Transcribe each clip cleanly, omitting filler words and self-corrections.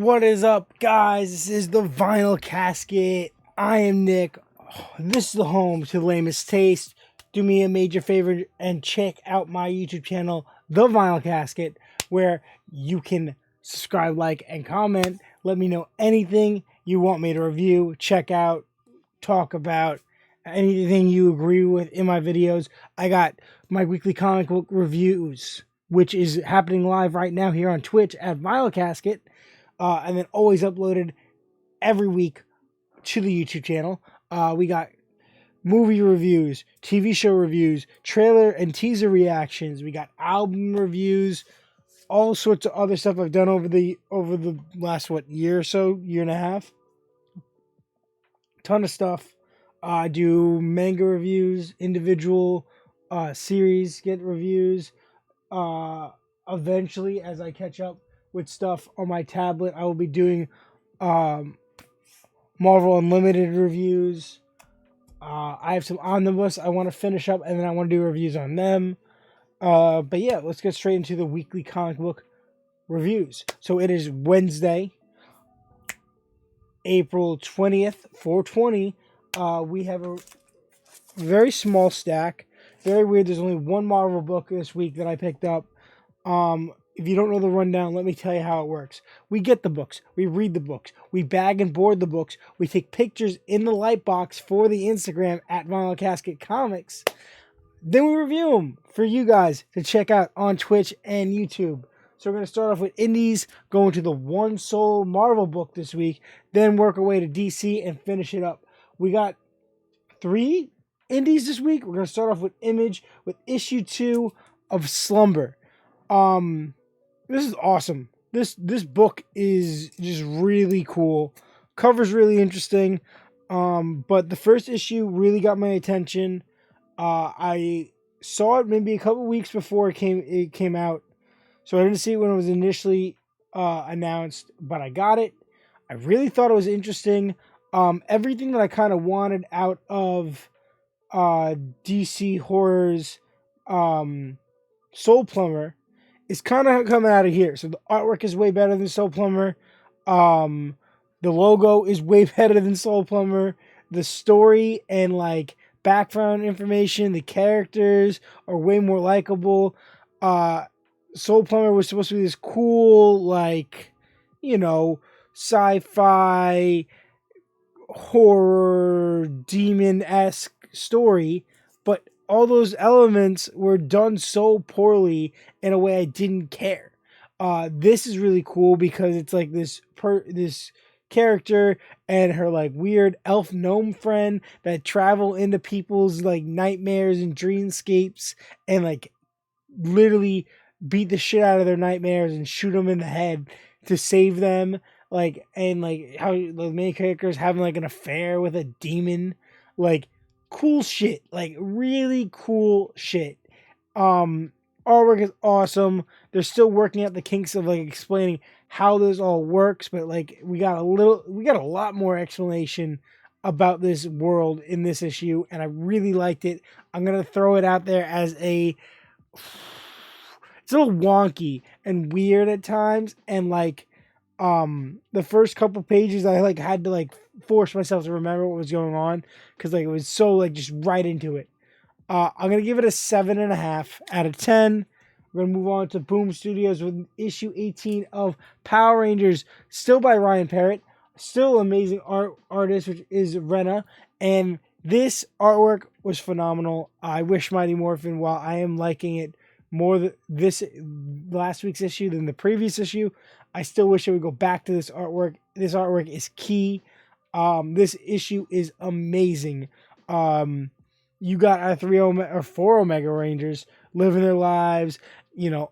What is up, guys? This is the Vinyl Casket. I am Nick. This is the home to the lamest taste. Do me a major favor and check out my YouTube channel, The Vinyl Casket, where you can subscribe, like, and comment. Let me know anything you want me to review, check out, talk about, anything you agree with in my videos. I got my weekly comic book reviews, which is happening live right now here on Twitch at Vinyl Casket. And then always uploaded every week to the YouTube channel. We got movie reviews, TV show reviews, trailer and teaser reactions. We got album reviews, all sorts of other stuff I've done over the last year or so, year and a half. Ton of stuff. I do manga reviews, individual series get reviews. Eventually, as I catch up with stuff on my tablet, I will be doing Marvel Unlimited reviews. I have some omnibus I want to finish up, and then I want to do reviews on them. But yeah, let's get straight into the weekly comic book reviews. So it is Wednesday, April 20th, 420. We have a very small stack. Very weird. There's only one Marvel book this week that I picked up. If you don't know the rundown, let me tell you how it works. We get the books. We read the books. We bag and board the books. We take pictures in the light box for the Instagram at Vinyl Casket Comics. Then we review them for you guys to check out on Twitch and YouTube. So we're going to start off with indies, going to the one solo Marvel book this week, then work our way to DC and finish it up. We got 3 indies this week. We're going to start off with Image with issue 2 of Slumber. This is awesome. This book is just really cool. Cover's really interesting. But the first issue really got my attention. I saw it maybe a couple weeks before it came out. So I didn't see it when it was initially announced, but I got it. I really thought it was interesting. Everything that I kind of wanted out of DC Horror's Soul Plumber is kind of coming out of here. So the artwork is way better than Soul Plumber. The logo is way better than Soul Plumber. The story and background information, the characters are way more likable. Soul Plumber was supposed to be this cool, sci-fi horror demon-esque story, but all those elements were done so poorly in a way I didn't care. This is really cool because it's like this character and her weird elf gnome friend that travel into people's nightmares and dreamscapes and literally beat the shit out of their nightmares and shoot them in the head to save them. How the main character is having an affair with a demon. Cool shit. Really cool shit. Artwork is awesome. They're still working out the kinks of explaining how this all works, but we got a lot more explanation about this world in this issue, and I really liked it. I'm gonna throw it out there as it's a little wonky and weird at times, and the first couple pages I had to force myself to remember what was going on because it was so just right into it. I'm gonna give it a 7.5 out of 10. We're gonna move on to Boom Studios with issue 18 of Power Rangers, still by Ryan Parrott, still amazing artist, which is Rena, and this artwork was phenomenal. I wish Mighty Morphin, while I am liking it more this last week's issue than the previous issue, I still wish it would go back to this artwork. This artwork is key. This issue is amazing. You got our 4 Omega Rangers living their lives,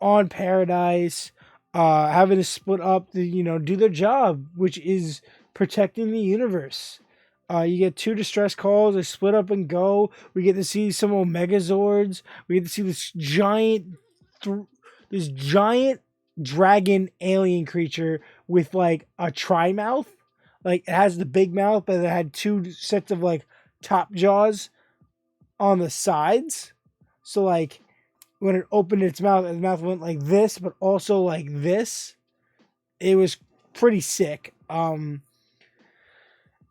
on Paradise, having to split up to, do their job, which is protecting the universe. You get 2 distress calls, they split up and go. We get to see some Omegazords. We get to see this giant dragon alien creature with a tri-mouth. It has the big mouth, but it had 2 sets of top jaws on the sides. So when it opened its mouth went like this, but also like this. It was pretty sick. And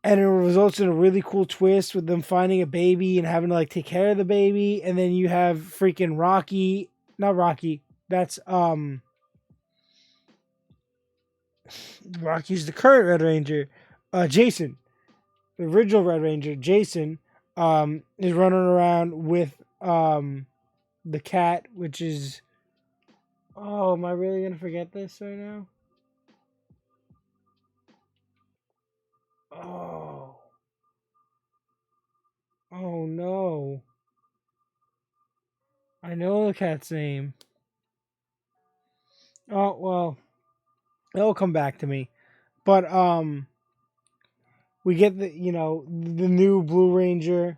it results in a really cool twist with them finding a baby and having to like take care of the baby. And then you have freaking Rocky, not Rocky. That's Rocky's the current Red Ranger. Jason, the original Red Ranger, Jason, is running around with the cat, which is, oh, am I really gonna forget this right now? Oh, oh no. I know the cat's name. Oh well, it'll come back to me. But we get the new Blue Ranger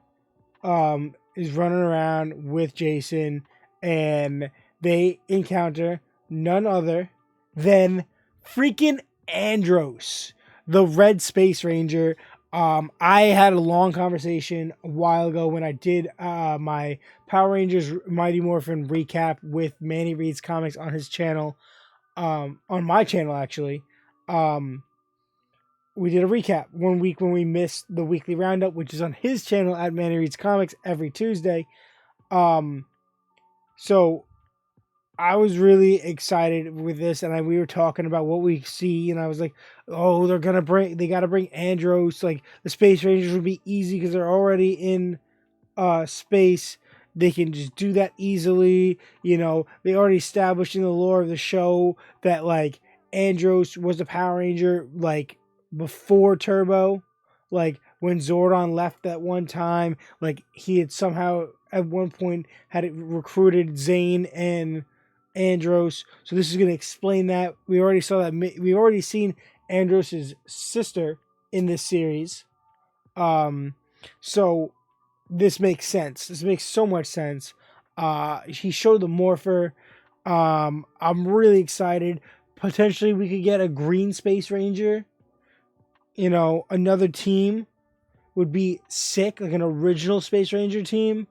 is running around with Jason, and they encounter none other than freaking Andros, the Red Space Ranger. I had a long conversation a while ago when I did my Power Rangers Mighty Morphin recap with Manny Reads Comics on his channel, on my channel actually. We did a recap one week when we missed the weekly roundup, which is on his channel at Manny Reads Comics every Tuesday. So I was really excited with this, and we were talking about what we see, and I was like, "Oh, they got to bring Andros. Like the Space Rangers would be easy because they're already in space. They can just do that easily. They already established in the lore of the show that like Andros was a Power Ranger like before Turbo, like when Zordon left that one time, like he had somehow at one point had it recruited Zane and Andros. So this is going to explain that. We already saw that. We already seen Andros's sister in this series. So this makes sense. This makes so much sense. He showed the Morpher. I'm really excited. Potentially we could get a Green Space Ranger. Another team would be sick, like an original Space Ranger team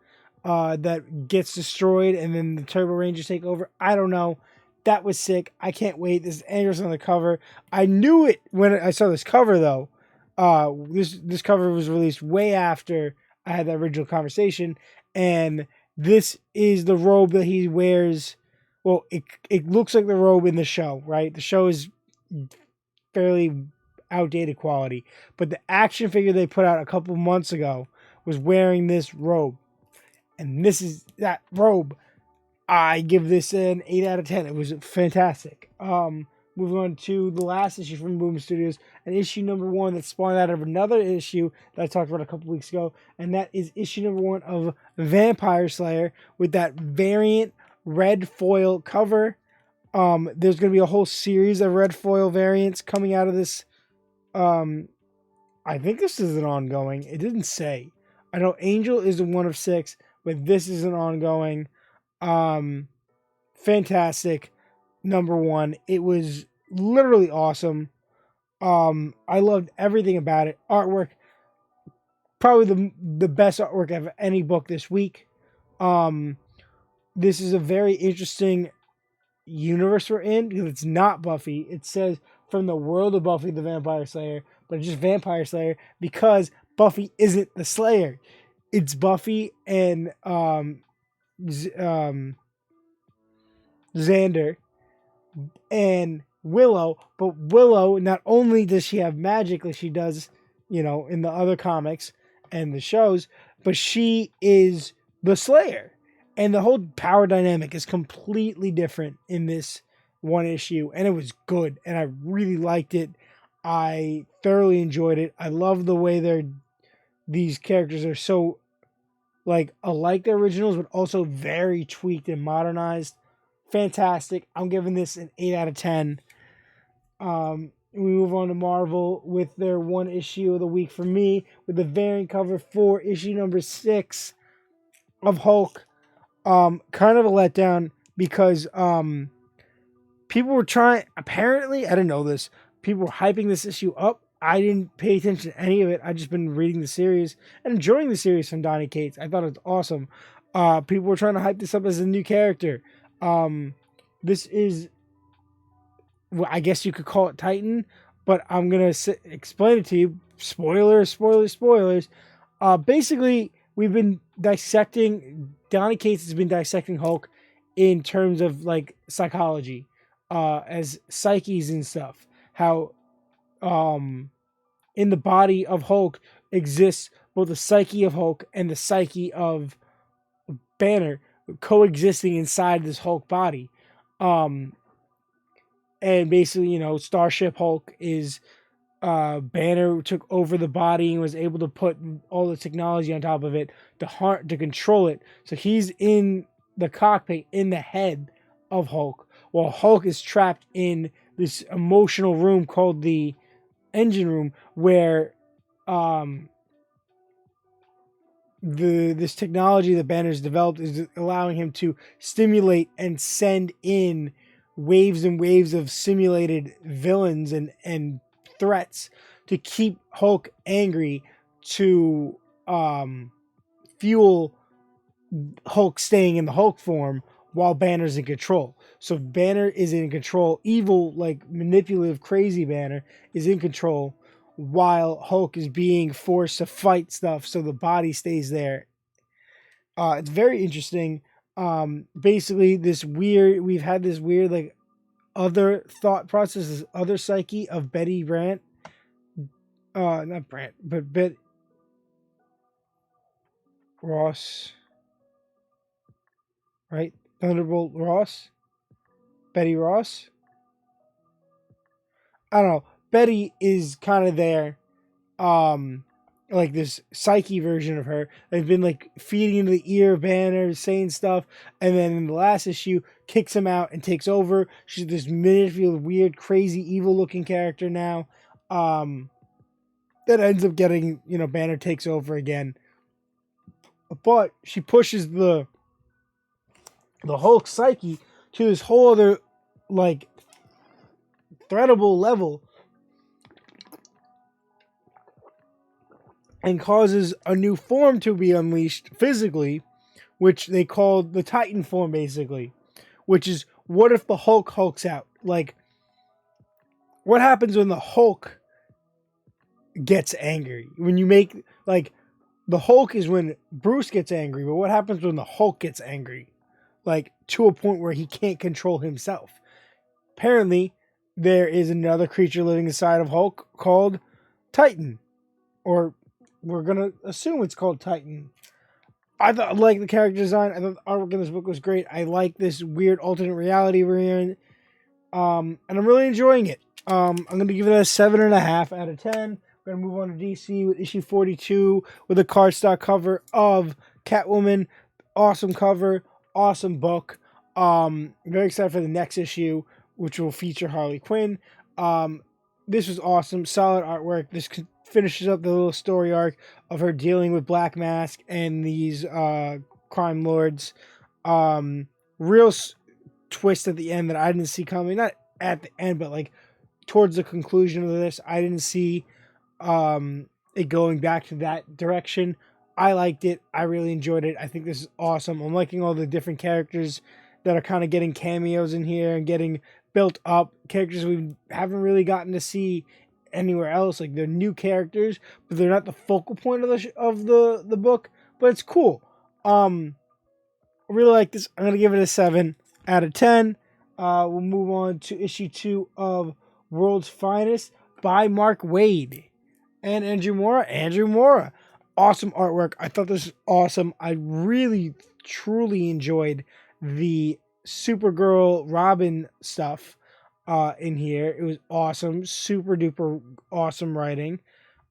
that gets destroyed and then the Turbo Rangers take over. I don't know. That was sick. I can't wait. This is Andros on the cover. I knew it when I saw this cover, though. This cover was released way after I had the original conversation, and this is the robe that he wears. Well, it looks like the robe in the show, right? The show is fairly outdated quality, but the action figure they put out a couple months ago was wearing this robe, and this is that robe. I give this an 8 out of 10. It was fantastic. Moving on to the last issue from Boom Studios, an issue number 1 that spawned out of another issue that I talked about a couple weeks ago, and that is issue number 1 of Vampire Slayer with that variant red foil cover. There's going to be a whole series of red foil variants coming out of this. I think this is an ongoing. It didn't say. I know Angel is a 1 of 6, but this is an ongoing. Fantastic number 1. It was literally awesome. I loved everything about it. Artwork, probably the best artwork of any book this week. This is a very interesting universe we're in because it's not Buffy. It says from the world of Buffy the Vampire Slayer, but it's just Vampire Slayer because Buffy isn't the Slayer. It's Buffy and Xander and Willow, but Willow, not only does she have magic like she does, in the other comics and the shows, but she is the Slayer. And the whole power dynamic is completely different in this one issue, and it was good, and I really liked it. I thoroughly enjoyed it. I love the way these characters are so like alike the originals, but also very tweaked and modernized. Fantastic. I'm giving this an 8 out of 10. We move on to Marvel with their one issue of the week for me, with the variant cover for issue number 6 of Hulk. Kind of a letdown because people were trying, apparently, I didn't know this, people were hyping this issue up. I didn't pay attention to any of it. I just been reading the series and enjoying the series from Donny Cates. I thought it was awesome. People were trying to hype this up as a new character. This is, well, I guess you could call it Titan. but I'm gonna explain it to you. Spoilers, spoilers, spoilers. Basically, we've been dissecting. Donny Cates has been dissecting Hulk in terms of like psychology, as psyches and stuff. How in the body of Hulk exists both the psyche of Hulk and the psyche of Banner coexisting inside this Hulk body. Um, and basically, Starship Hulk is Banner took over the body and was able to put all the technology on top of it to control it. So he's in the cockpit in the head of Hulk, while Hulk is trapped in this emotional room called the engine room, where um, this technology that Banner's developed is allowing him to stimulate and send in waves and waves of simulated villains and threats to keep Hulk angry, to fuel Hulk staying in the Hulk form while Banner's in control. So Banner is in control. Evil, like manipulative, crazy Banner is in control while Hulk is being forced to fight stuff so the body stays there. It's very interesting. Basically, we've had this weird, like, other thought process, this other psyche of Betty Brant. Not Brant, but Ross, right? Thunderbolt Ross? Betty Ross? I don't know. Betty is kind of there. Um, like this psyche version of her. They've been like feeding into the ear of Banner, saying stuff, and then in the last issue, kicks him out and takes over. She's this manipulative, weird, crazy, evil-looking character now. That ends up getting, Banner takes over again. But she pushes the Hulk psyche to this whole other, like, threatable level, and causes a new form to be unleashed physically, which they called the Titan form, basically. Which is, what if the Hulk hulks out? Like, what happens when the Hulk gets angry? When you make, like, the Hulk is when Bruce gets angry, but what happens when the Hulk gets angry? Like, to a point where he can't control himself. Apparently, there is another creature living inside of Hulk called Titan. Or we're going to assume it's called Titan. I like the character design. I thought the artwork in this book was great. I like this weird alternate reality we're in. And I'm really enjoying it. I'm going to give it a 7.5 out of 10. We're going to move on to DC with issue 42 with a cardstock cover of Catwoman. Awesome cover. Awesome book. Very excited for the next issue, which will feature Harley Quinn. This was awesome. Solid artwork. This finishes up the little story arc of her dealing with Black Mask and these crime lords. Real twist at the end that I didn't see coming. Not at the end, but like towards the conclusion of this, I didn't see it going back to that direction. I liked it. I really enjoyed it. I think this is awesome. I'm liking all the different characters that are kind of getting cameos in here and getting built up. Characters we haven't really gotten to see anywhere else. Like, they're new characters, but they're not the focal point of the book. But it's cool. I really like this. I'm gonna give it a 7 out of 10. We'll move on to issue 2 of World's Finest by Mark Waid and Andrew Mora. Andrew Mora. Awesome artwork. I thought this was awesome. I really, truly enjoyed the Supergirl Robin stuff in here. It was awesome. Super duper awesome writing.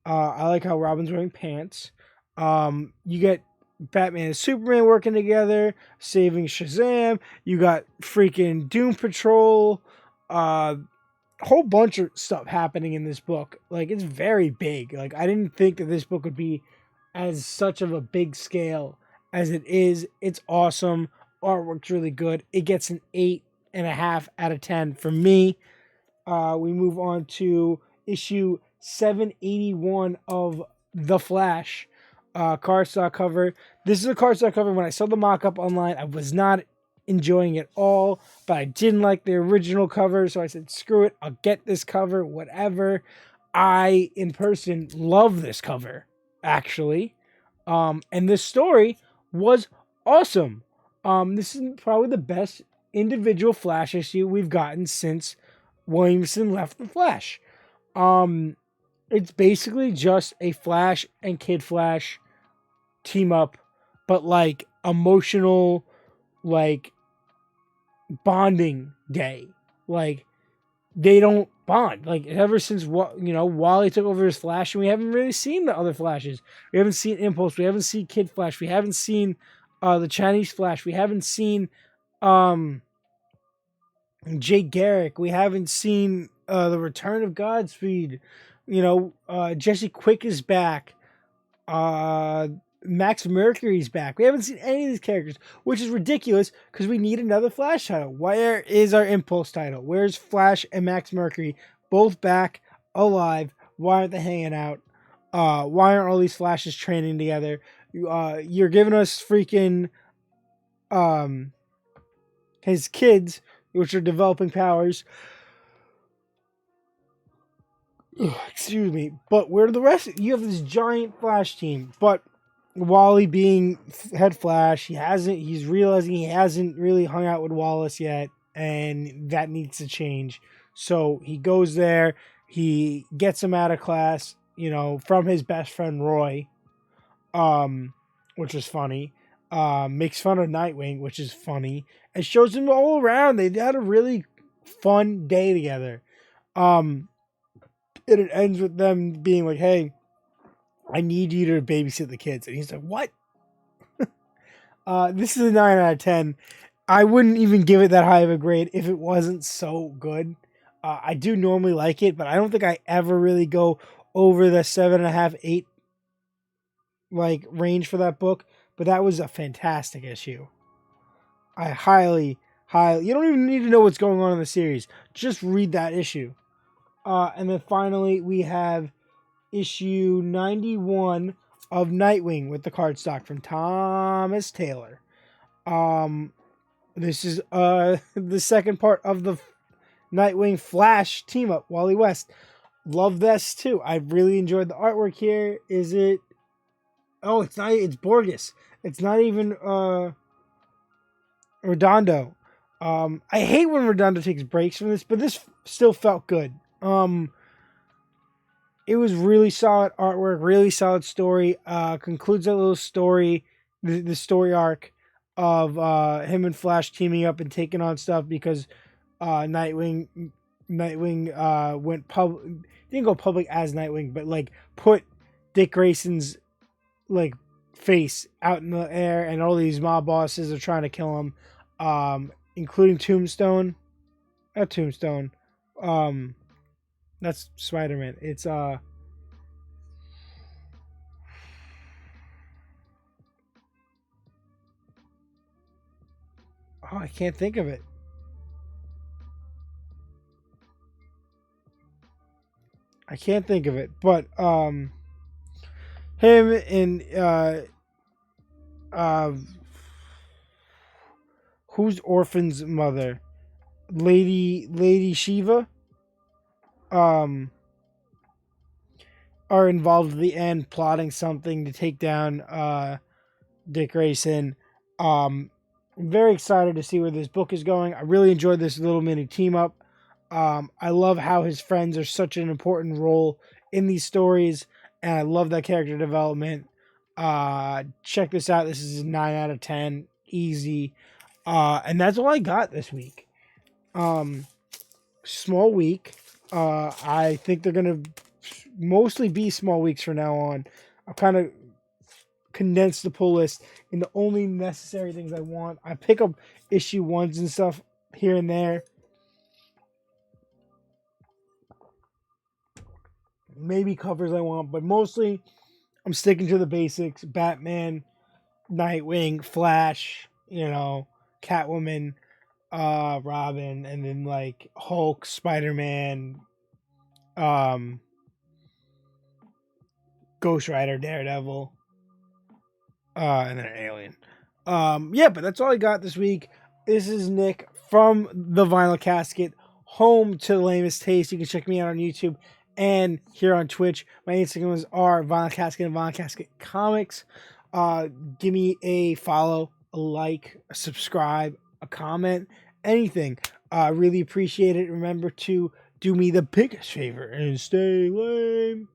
I like how Robin's wearing pants. You get Batman and Superman working together, saving Shazam. You got freaking Doom Patrol. Whole bunch of stuff happening in this book. Like, it's very big. Like, I didn't think that this book would be as such of a big scale as it is. It's awesome. Artwork's really good. It gets an 8.5 out of 10 for me. We move on to issue 781 of The Flash. Cardstock cover. This is a cardstock cover. When I saw the mock-up online, I was not enjoying it all, but I didn't like the original cover, so I said, screw it, I'll get this cover, whatever. I, in person, love this cover, actually. And this story was awesome. This is probably the best individual Flash issue we've gotten since Williamson left the Flash. It's basically just a Flash and Kid Flash team up, but like emotional, like bonding day. Like they don't bond. Like ever since Wally took over as Flash, and we haven't really seen the other Flashes. We haven't seen Impulse. We haven't seen Kid Flash. We haven't seen the Chinese Flash. We haven't seen Jake Garrick. We haven't seen the return of Godspeed. Jesse Quick is back. Max Mercury's back. We haven't seen any of these characters, which is ridiculous because we need another Flash title. Where is our Impulse title? Where's Flash and Max Mercury both back, alive? Why aren't they hanging out? Why aren't all these Flashes training together? You're giving us freaking his kids, which are developing powers. Excuse me, but where are the rest? You have this giant Flash team, but Wally being head Flash, he's realizing he hasn't really hung out with Wallace yet, and that needs to change. So he goes there, he gets him out of class, from his best friend Roy, which is funny. Makes fun of Nightwing, which is funny, and shows him all around. They had a really fun day together. And it ends with them being like, hey, I need you to babysit the kids. And he's like, what? This is a 9 out of 10. I wouldn't even give it that high of a grade if it wasn't so good. I do normally like it, but I don't think I ever really go over the 7.5, 8 range for that book. But that was a fantastic issue. I highly, you don't even need to know what's going on in the series. Just read that issue. And then finally, we have issue 91 of Nightwing with the cardstock from Thomas Taylor. This is the second part of the Nightwing Flash team up, Wally West. Love this too. I really enjoyed the artwork here. Is it? Oh, it's not. It's Borges. It's not even Redondo. I hate when Redondo takes breaks from this, but this still felt good. It was really solid artwork, really solid story. Concludes that little story, the story arc of him and Flash teaming up and taking on stuff because Nightwing went public. Didn't go public as Nightwing, but put Dick Grayson's face out in the air, and all these mob bosses are trying to kill him, including Tombstone. Not Tombstone. That's Spider-Man. It's oh, I can't think of it. But him and who's Orphan's mother? Lady Shiva are involved at the end, plotting something to take down Dick Grayson. I'm very excited to see where this book is going. I really enjoyed this little mini team up. I love how his friends are such an important role in these stories, and I love that character development. Check this out. This is a 9 out of 10. Easy. And that's all I got this week. Small week. I think they're going to mostly be small weeks from now on. I've kind of condensed the pull list into only necessary things I want. I pick up issue ones and stuff here and there. Maybe covers I want, but mostly I'm sticking to the basics. Batman, Nightwing, Flash, Catwoman, Robin, and then Hulk, Spider-Man, Ghost Rider, Daredevil, and then an alien. But that's all I got this week. This is Nick from the Vinyl Casket, home to the lamest taste. You can check me out on YouTube and here on Twitch. My Instagrams are Vinyl Casket and Vinyl Casket Comics. Uh, Give me a follow, a like, a subscribe, a comment, anything. Really appreciate it. Remember to do me the biggest favor and stay lame.